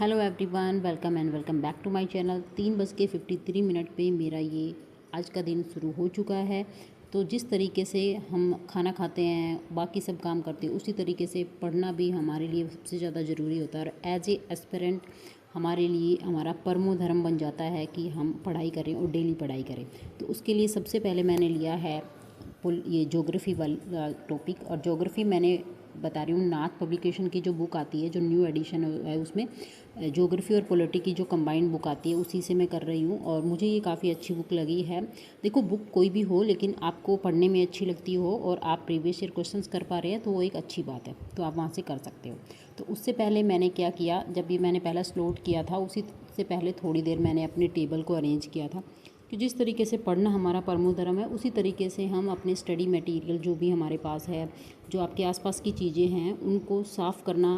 Hello everyone, welcome back to my channel. 3:53 पे मेरा ये आज का दिन शुरू हो चुका है। तो जिस तरीके से हम खाना खाते हैं, बाकी सब काम करते हैं, उसी तरीके से पढ़ना भी हमारे लिए सबसे ज़्यादा ज़रूरी होता है। और एज ए एस्पिरेंट हमारे लिए हमारा परमो धर्म बन जाता है कि हम पढ़ाई करें और डेली पढ़ाई करें। तो उसके लिए सबसे पहले मैंने लिया है ये ज्योग्राफ़ी वाला टॉपिक। और ज्योग्राफ़ी मैंने बता रही हूँ, नाथ पब्लिकेशन की जो बुक आती है, जो न्यू एडिशन है, उसमें ज्योग्राफ़ी और पॉलिटी की जो कंबाइंड बुक आती है, उसी से मैं कर रही हूँ। और मुझे ये काफ़ी अच्छी बुक लगी है। देखो, बुक कोई भी हो, लेकिन आपको पढ़ने में अच्छी लगती हो और आप प्रीवियस ईयर क्वेश्चंस कर पा रहे हैं, तो वो एक अच्छी बात है। तो आप वहाँ से कर सकते हो। तो उससे पहले मैंने क्या किया, जब ये मैंने पहला स्लॉट किया था, उसी से पहले थोड़ी देर मैंने अपने टेबल को अरेंज किया था कि जिस तरीके से पढ़ना हमारा परमो धर्म है, उसी तरीके से हम अपने स्टडी मटेरियल जो भी हमारे पास है, जो आपके आसपास की चीज़ें हैं, उनको साफ़ करना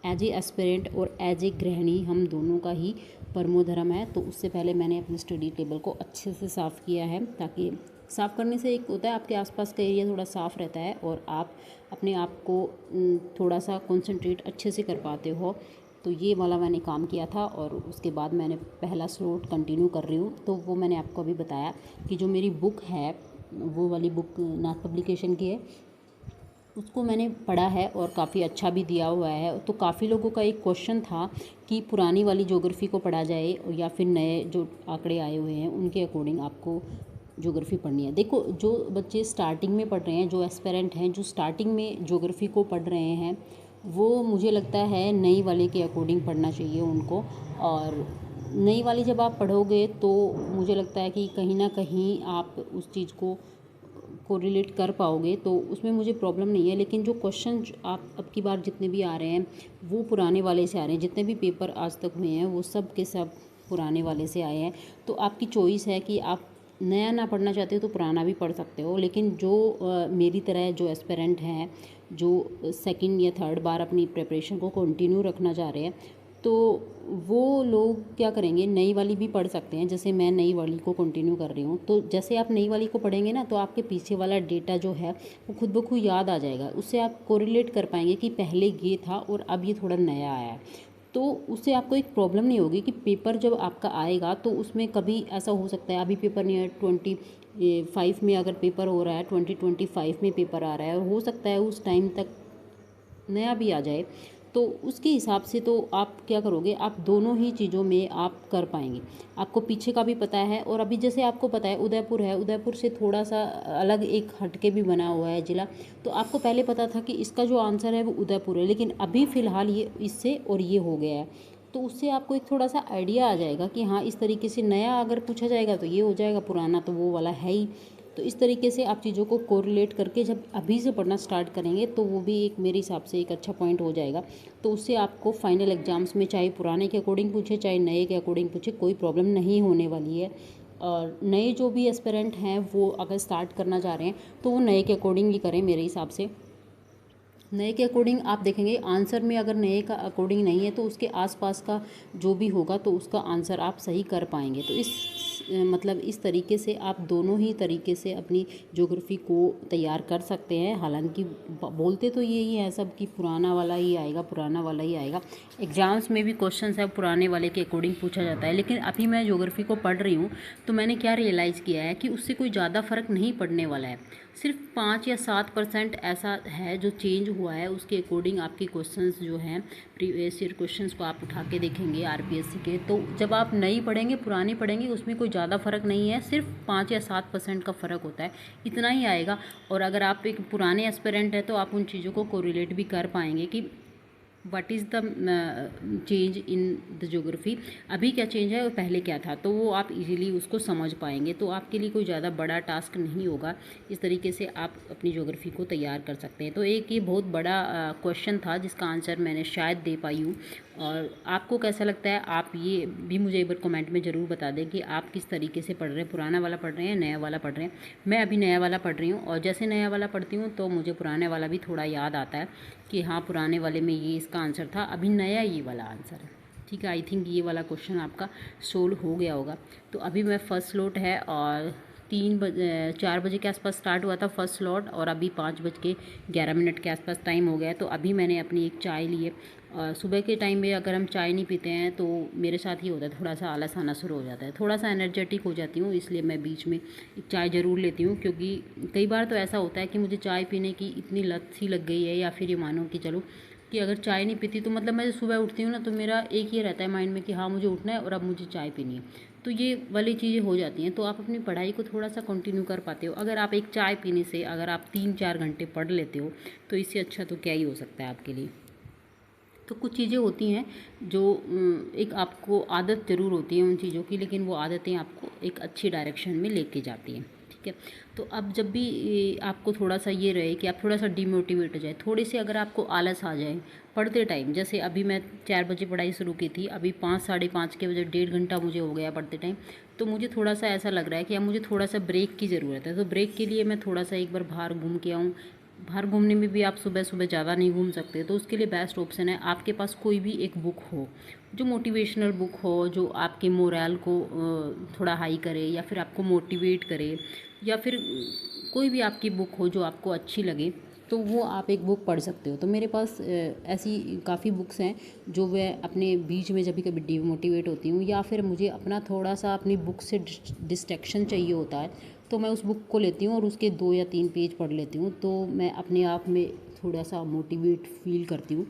एज ए एस्पिरेंट और एज ए गृहिणी, हम दोनों का ही परमो धर्म है। तो उससे पहले मैंने अपने स्टडी टेबल को अच्छे से साफ़ किया है, ताकि साफ़ करने से एक होता है, आपके आसपास का एरिया थोड़ा साफ़ रहता है और आप अपने आप को थोड़ा सा कंसंट्रेट अच्छे से कर पाते हो। तो ये वाला मैंने काम किया था और उसके बाद मैंने पहला स्लॉट कंटिन्यू कर रही हूँ। तो वो मैंने आपको अभी बताया कि जो मेरी बुक है, वो वाली बुक नाथ पब्लिकेशन की है, उसको मैंने पढ़ा है और काफ़ी अच्छा भी दिया हुआ है। तो काफ़ी लोगों का एक क्वेश्चन था कि पुरानी वाली ज्योग्राफ़ी को पढ़ा जाए या फिर नए जो आंकड़े आए हुए हैं उनके अकॉर्डिंग आपको ज्योग्राफ़ी पढ़नी है। देखो, जो बच्चे स्टार्टिंग में पढ़ रहे हैं, जो एस्पिरेंट हैं, जो स्टार्टिंग में ज्योग्राफ़ी को पढ़ रहे हैं, वो मुझे लगता है नई वाले के अकॉर्डिंग पढ़ना चाहिए उनको। और नई वाली जब आप पढ़ोगे तो मुझे लगता है कि कहीं ना कहीं आप उस चीज़ को रिलेट कर पाओगे, तो उसमें मुझे प्रॉब्लम नहीं है। लेकिन जो क्वेश्चन आप अब की बार जितने भी आ रहे हैं, वो पुराने वाले से आ रहे हैं। जितने भी पेपर आज तक हुए हैं, वो सब के सब पुराने वाले से आए हैं। तो आपकी चॉइस है कि आप नया ना पढ़ना चाहते हो तो पुराना भी पढ़ सकते हो। लेकिन जो मेरी तरह जो एस्पिरेंट हैं, जो सेकंड या थर्ड बार अपनी प्रिपरेशन को कंटिन्यू रखना चाह रहे हैं, तो वो लोग क्या करेंगे, नई वाली भी पढ़ सकते हैं। जैसे मैं नई वाली को कंटिन्यू कर रही हूँ, तो जैसे आप नई वाली को पढ़ेंगे ना, तो आपके पीछे वाला डेटा जो है वो खुद ब खुद याद आ जाएगा। उससे आप कोरिलेट कर पाएंगे कि पहले ये था और अब ये थोड़ा नया आया है। तो उससे आपको एक प्रॉब्लम नहीं होगी कि पेपर जब आपका आएगा तो उसमें कभी ऐसा हो सकता है, अभी पेपर नहीं है 25 में, अगर पेपर हो रहा है 2025 में पेपर आ रहा है, और हो सकता है उस टाइम तक नया भी आ जाए। तो उसके हिसाब से तो आप क्या करोगे, आप दोनों ही चीज़ों में आप कर पाएंगे। आपको पीछे का भी पता है, और अभी जैसे आपको पता है उदयपुर है, उदयपुर से थोड़ा सा अलग एक हटके भी बना हुआ है ज़िला। तो आपको पहले पता था कि इसका जो आंसर है वो उदयपुर है, लेकिन अभी फ़िलहाल ये इससे और ये हो गया है। तो उससे आपको एक थोड़ा सा आइडिया आ जाएगा कि हाँ, इस तरीके से नया अगर पूछा जाएगा तो ये हो जाएगा, पुराना तो वो वाला है ही। तो इस तरीके से आप चीज़ों को कोरिलेट करके जब अभी से पढ़ना स्टार्ट करेंगे, तो वो भी एक मेरे हिसाब से एक अच्छा पॉइंट हो जाएगा। तो उससे आपको फाइनल एग्जाम्स में चाहे पुराने के अकॉर्डिंग पूछे चाहे नए के अकॉर्डिंग पूछे, कोई प्रॉब्लम नहीं होने वाली है। और नए जो भी एस्पिरेंट हैं, वो अगर स्टार्ट करना चाह रहे हैं तो वो नए के अकॉर्डिंग ही करें मेरे हिसाब से। नए के अकॉर्डिंग आप देखेंगे आंसर में, अगर नए का अकॉर्डिंग नहीं है तो उसके आसपास का जो भी होगा तो उसका आंसर आप सही कर पाएंगे। तो इस मतलब इस तरीके से आप दोनों ही तरीके से अपनी ज्योग्राफी को तैयार कर सकते हैं। हालांकि बोलते तो यही है सब कि पुराना वाला ही आएगा, पुराना वाला ही आएगा। एग्ज़ाम्स में भी क्वेश्चन है पुराने वाले के अकॉर्डिंग पूछा जाता है। लेकिन अभी मैं ज्योग्राफी को पढ़ रही हूँ, तो मैंने क्या रियलाइज़ किया है कि उससे कोई ज़्यादा फ़र्क नहीं पड़ने वाला है। सिर्फ 5 या 7% ऐसा है जो चेंज हुआ है। उसके अकॉर्डिंग आपके क्वेश्चंस जो हैं, प्रीवियस ईयर क्वेश्चंस को आप उठा के देखेंगे आरपीएससी के, तो जब आप नई पढ़ेंगे पुरानी पढ़ेंगे, उसमें कोई ज़्यादा फ़र्क नहीं है। सिर्फ 5 या 7% का फ़र्क होता है, इतना ही आएगा। और अगर आप एक पुराने एस्पिरेंट हैं तो आप उन चीज़ों को कोरिलेट भी कर पाएंगे कि what is the change in the geography, अभी क्या चेंज है और पहले क्या था। तो वो आप इजीली उसको समझ पाएंगे। तो आपके लिए कोई ज़्यादा बड़ा टास्क नहीं होगा। इस तरीके से आप अपनी ज्योग्राफी को तैयार कर सकते हैं। तो एक ये बहुत बड़ा क्वेश्चन था जिसका आंसर मैंने शायद दे पाई हूँ। और आपको कैसा लगता है, आप ये भी मुझे एक बार कमेंट में ज़रूर बता दें कि आप किस तरीके से पढ़ रहे हैं, पुराना वाला पढ़ रहे हैं, नया वाला पढ़ रहे हैं। मैं अभी नया वाला पढ़ रही हूँ, और जैसे नया वाला पढ़ती हूँ तो मुझे पुराने वाला भी थोड़ा याद आता है कि हाँ, पुराने वाले में ये इसका आंसर था, अभी नया ये वाला आंसर है। ठीक है, आई थिंक ये वाला क्वेश्चन आपका सोल्व हो गया होगा। तो अभी मैं फर्स्ट स्लॉट है और 4 बजे के आसपास स्टार्ट हुआ था फर्स्ट स्लॉट, और अभी 5:11 के आसपास टाइम हो गया है। तो अभी मैंने अपनी एक चाय ली है। सुबह के टाइम में अगर हम चाय नहीं पीते हैं तो मेरे साथ ही होता है, थोड़ा सा आलस आना शुरू हो जाता है, थोड़ा सा एनर्जेटिक हो जाती हूँ, इसलिए मैं बीच में एक चाय ज़रूर लेती हूँ। क्योंकि कई बार तो ऐसा होता है कि मुझे चाय पीने की इतनी लत सी लग गई है, या फिर ये मानो कि चलो कि अगर चाय नहीं पीती तो मतलब मैं सुबह उठती हूँ ना, तो मेरा एक ये रहता है माइंड में कि हाँ मुझे उठना है और अब मुझे चाय पीनी है। तो ये वाली चीज़ें हो जाती हैं, तो आप अपनी पढ़ाई को थोड़ा सा कंटिन्यू कर पाते हो। अगर आप एक चाय पीने से अगर आप 3-4 घंटे पढ़ लेते हो तो इससे अच्छा तो क्या ही हो सकता है आपके लिए। तो कुछ चीज़ें होती हैं जो एक आपको आदत ज़रूर होती है उन चीज़ों की, लेकिन वो आदतें आपको एक अच्छी डायरेक्शन में लेके जाती हैं। ठीक है, तो अब जब भी आपको थोड़ा सा ये रहे कि आप थोड़ा सा डिमोटिवेट हो जाए, थोड़े से अगर आपको आलस आ जाए पढ़ते टाइम, जैसे अभी मैं 4 बजे पढ़ाई शुरू की थी, अभी 5 साढ़े 5 के बजे 1.5 घंटा मुझे हो गया पढ़ते टाइम, तो मुझे थोड़ा सा ऐसा लग रहा है कि अब मुझे थोड़ा सा ब्रेक की ज़रूरत है। तो ब्रेक के लिए मैं थोड़ा सा एक बार बाहर घूम के आऊँ। बाहर घूमने में भी आप सुबह सुबह ज़्यादा नहीं घूम सकते, तो उसके लिए बेस्ट ऑप्शन है आपके पास कोई भी एक बुक हो, जो मोटिवेशनल बुक हो, जो आपके मोरल को थोड़ा हाई करे, या फिर आपको मोटिवेट करे, या फिर कोई भी आपकी बुक हो जो आपको अच्छी लगे, तो वो आप एक बुक पढ़ सकते हो। तो मेरे पास ऐसी काफ़ी बुक्स हैं जो मैं अपने बीच में जब भी कभी डिमोटिवेट होती हूँ, या फिर मुझे अपना थोड़ा सा अपनी बुक से डिस्ट्रैक्शन चाहिए होता है, तो मैं उस बुक को लेती हूँ और उसके 2 या 3 पेज पढ़ लेती हूँ, तो मैं अपने आप में थोड़ा सा मोटिवेट फील करती हूँ,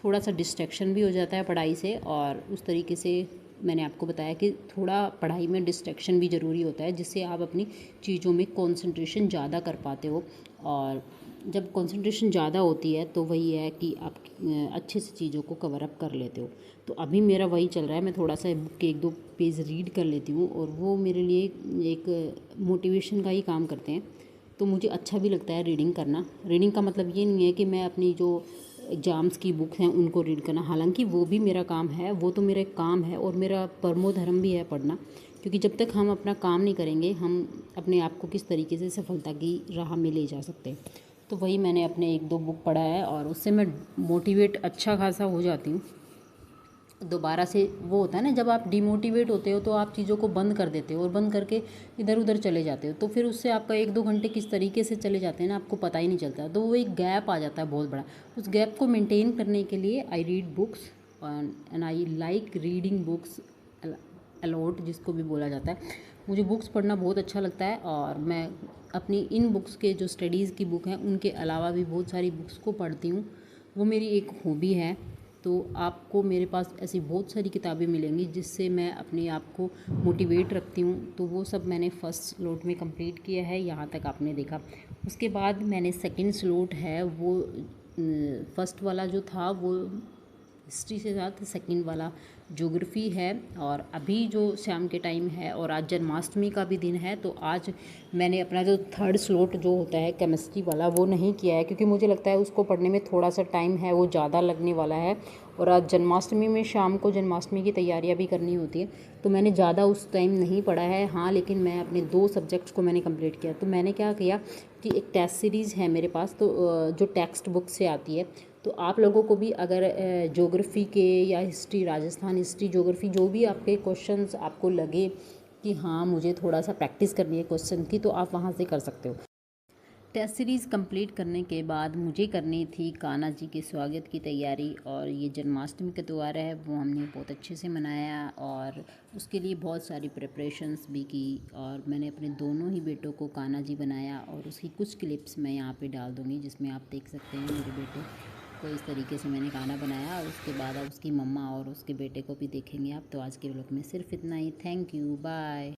थोड़ा सा डिस्ट्रैक्शन भी हो जाता है पढ़ाई से। और उस तरीके से मैंने आपको बताया कि थोड़ा पढ़ाई में डिस्ट्रैक्शन भी ज़रूरी होता है, जिससे आप अपनी चीज़ों में कंसंट्रेशन ज़्यादा कर पाते हो। और जब कंसंट्रेशन ज़्यादा होती है तो वही है कि आप अच्छे से चीज़ों को कवर अप कर लेते हो। तो अभी मेरा वही चल रहा है, मैं थोड़ा सा बुक के 1-2 पेज रीड कर लेती हूँ, और वो मेरे लिए एक मोटिवेशन का ही काम करते हैं। तो मुझे अच्छा भी लगता है रीडिंग करना। रीडिंग का मतलब ये नहीं है कि मैं अपनी जो एग्ज़ाम्स की बुक हैं उनको रीड करना, हालांकि वो भी मेरा काम है, वो तो मेरा एक काम है और मेरा परमो धर्म भी है पढ़ना। क्योंकि जब तक हम अपना काम नहीं करेंगे, हम अपने आप को किस तरीके से सफलता की राह में ले जा सकते हैं। तो वही मैंने अपने 1-2 बुक पढ़ा है, और उससे मैं मोटिवेट अच्छा खासा हो जाती हूँ। दोबारा से वो होता है ना, जब आप डिमोटिवेट होते हो तो आप चीज़ों को बंद कर देते हो और बंद करके इधर उधर चले जाते हो, तो फिर उससे आपका 1-2 घंटे किस तरीके से चले जाते हैं ना, आपको पता ही नहीं चलता। तो वो एक गैप आ जाता है बहुत बड़ा। उस गैप को मेंटेन करने के लिए I read books, and I like reading books a lot, जिसको भी बोला जाता है। मुझे बुक्स पढ़ना बहुत अच्छा लगता है, और मैं अपनी इन बुक्स के जो स्टडीज़ की बुक हैं उनके अलावा भी बहुत सारी बुक्स को पढ़ती हूँ। वो मेरी एक हॉबी है। तो आपको मेरे पास ऐसी बहुत सारी किताबें मिलेंगी जिससे मैं अपने आप को मोटिवेट रखती हूँ। तो वो सब मैंने फ़र्स्ट स्लॉट में कंप्लीट किया है, यहाँ तक आपने देखा। उसके बाद मैंने सेकंड स्लॉट है, वो फर्स्ट वाला जो था वो हिस्ट्री से साथ, सेकंड वाला ज्योग्राफी है। और अभी जो शाम के टाइम है और आज जन्माष्टमी का भी दिन है, तो आज मैंने अपना जो थर्ड स्लॉट जो होता है केमिस्ट्री वाला वो नहीं किया है, क्योंकि मुझे लगता है उसको पढ़ने में थोड़ा सा टाइम है वो ज़्यादा लगने वाला है। और आज जन्माष्टमी में शाम को जन्माष्टमी की तैयारियां भी करनी होती है, तो मैंने ज़्यादा उस टाइम नहीं पढ़ा है। हाँ, लेकिन मैं अपने 2 सब्जेक्ट्स को मैंने कंप्लीट किया। तो मैंने क्या किया कि एक टेस्ट सीरीज़ है मेरे पास, तो जो टेक्स्ट बुक से आती है, तो आप लोगों को भी अगर ज्योग्राफी के या हिस्ट्री, राजस्थान हिस्ट्री, ज्योग्राफी, जो भी आपके क्वेश्चंस आपको लगे कि हाँ मुझे थोड़ा सा प्रैक्टिस करनी है क्वेश्चन की, तो आप वहाँ से कर सकते हो। टेस्ट सीरीज़ कंप्लीट करने के बाद मुझे करनी थी कान्हा जी के स्वागत की तैयारी, और ये जन्माष्टमी का त्यौहार है वो हमने बहुत अच्छे से मनाया, और उसके लिए बहुत सारी प्रिपरेशंस भी की। और मैंने अपने दोनों ही बेटों को कान्हा जी बनाया, और उसकी कुछ क्लिप्स मैं यहाँ पे डाल दूँगी, जिसमें आप देख सकते हैं मेरे बेटे को इस तरीके से मैंने कान्हा बनाया। और उसके बाद अब उसकी मम्मा और उसके बेटे को भी देखेंगे आप। तो आज के व्लॉग में सिर्फ इतना ही। Thank you, bye.